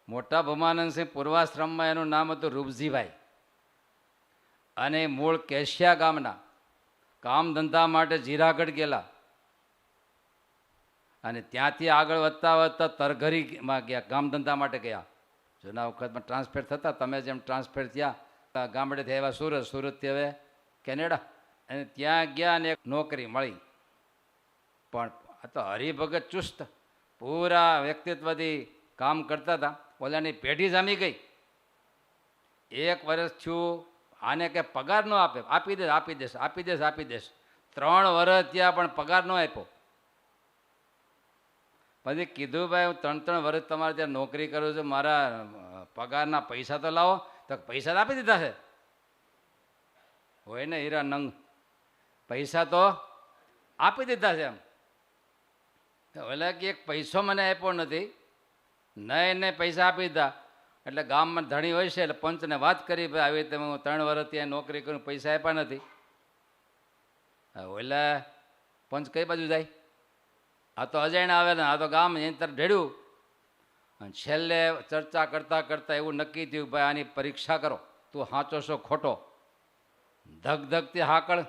મોટા ભમાનંદસિંહ પૂર્વાશ્રમમાં એનું નામ હતું રૂપજીભાઈ, અને મૂળ કેશિયા ગામના, કામ ધંધા માટે જીરાગઢ ગયેલા, અને ત્યાંથી આગળ વધતા વધતા તરઘરીમાં ગયા, કામ ધંધા માટે ગયા. જૂના વખતમાં ટ્રાન્સફર થતા, તમે જેમ ટ્રાન્સફર થયા ગામડેથી આવ્યા સુરત, સુરતથી હવે કેનેડા, અને ત્યાં ગયા અને એક નોકરી મળી. પણ આ તો હરિભગત ચુસ્ત પૂરા વ્યક્તિત્વથી કામ કરતા હતા. ઓલાની પેઢી જામી ગઈ. 1 વર્ષ થયું, આને કે પગાર ન આપે, આપી દેશ આપી દેશ આપી દેશ આપી દેશ. 3 વર્ષ ત્યાં પણ પગાર ન આપ્યો. પછી કીધું ભાઈ હું 3 વર્ષ તમારે ત્યાં નોકરી કરું છું, મારા પગારના પૈસા તો લાવો. તો પૈસા તો આપી દીધા છે. હોય ને હીરા નંગ, પૈસા તો આપી દીધા છે. એમ એટલે કે એક પૈસો મને આપ્યો નથી, નહીં પૈસા આપી દીધા. એટલે ગામમાં ધણી હોય છે, એટલે પંચને વાત કરી, ભાઈ આવી રીતે હું 3 વર્ષ ત્યાં નોકરી કરું, પૈસા આપ્યા નથી. એટલે પંચ કઈ બાજુ જાય? આ તો અજાણ્યા આવે ને, આ તો ગામ એની તરફ ઢેડ્યું. અને છેલ્લે ચર્ચા કરતાં કરતાં એવું નક્કી થયું, ભાઈ આની પરીક્ષા કરો, તું સાચો છો ખોટો. ધગધગતી હાકળ,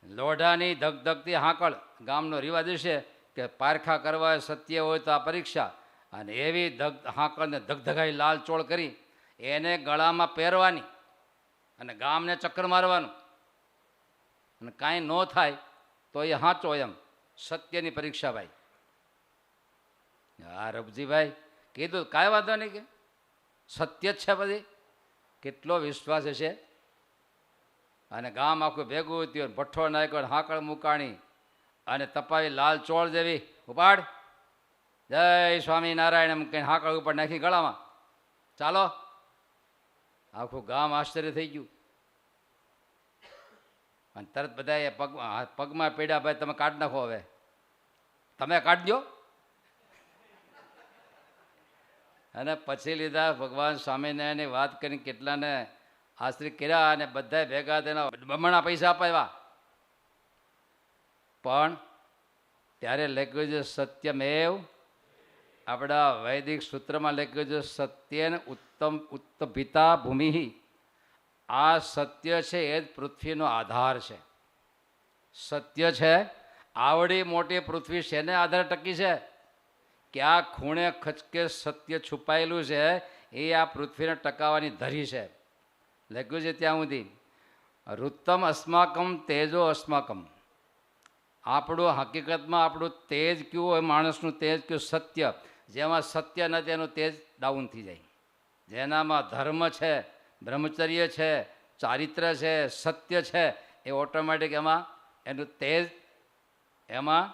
લોઢાની ધગધગતી હાકળ. ગામનો રિવાજ છે કે પારખા કરવા સત્ય હોય તો આ પરીક્ષા. અને એવી હાકળને ધગધગાઈ લાલ ચોળ કરી એને ગળામાં પહેરવાની અને ગામને ચક્કર મારવાનું, અને કાંઈ ન થાય તો એ સાચો. એમ સત્યની પરીક્ષા ભાઈ. હા રબજીભાઈ કીધું કાંઈ વાંધો નહીં, કે સત્ય જ છે. પછી કેટલો વિશ્વાસ હશે. અને ગામ આખું ભેગું થયું, ભઠ્ઠો નાખ્યો, હાકળ મુકાણી અને તપાવી લાલ ચોળ જેવી ઉપાડ, જય સ્વામિનારાયણ એમ કહીને હાકળ ઉપર નાખી ગળામાં, ચાલો. આખું ગામ આશ્ચર્ય થઈ ગયું. અને તરત બધા પગમાં પીડ્યા, ભાઈ તમે કાઢ નાખો, હવે તમે કાઢ દો. અને પછી લીધા ભગવાન સ્વામિનારાયણની વાત કરીને કેટલાને આશ્રિત કર્યા, અને બધા ભેગા તેના બમણા પૈસા અપાવ્યા. પણ ત્યારે લખ્યું છે સત્યમેવ, આપણા વૈદિક સૂત્રમાં લખ્યું છે સત્યેન ઉત્તપિતા ભૂમિ. આ સત્ય છે એ જ પૃથ્વીનો આધાર છે. સત્ય છે, આવડી મોટી પૃથ્વી શેને આધારે ટકી છે? ક્યાં ખૂણે ખચકે સત્ય છુપાયેલું છે, એ આ પૃથ્વીને ટકાવવાની ધરી છે. લખ્યું છે ત્યાં સુધી ઋતમ અસ્માકમ તેજો અસ્માકમ. આપણું હકીકતમાં આપણું તેજ કયું હોય, માણસનું તેજ કયું? સત્ય. જેમાં સત્ય નથી એનું તેજ ડાઉન થઈ જાય. જેનામાં ધર્મ છે, બ્રહ્મચર્ય છે, ચારિત્ર છે, સત્ય છે, એ ઓટોમેટિક એમાં એનું તેજ એમાં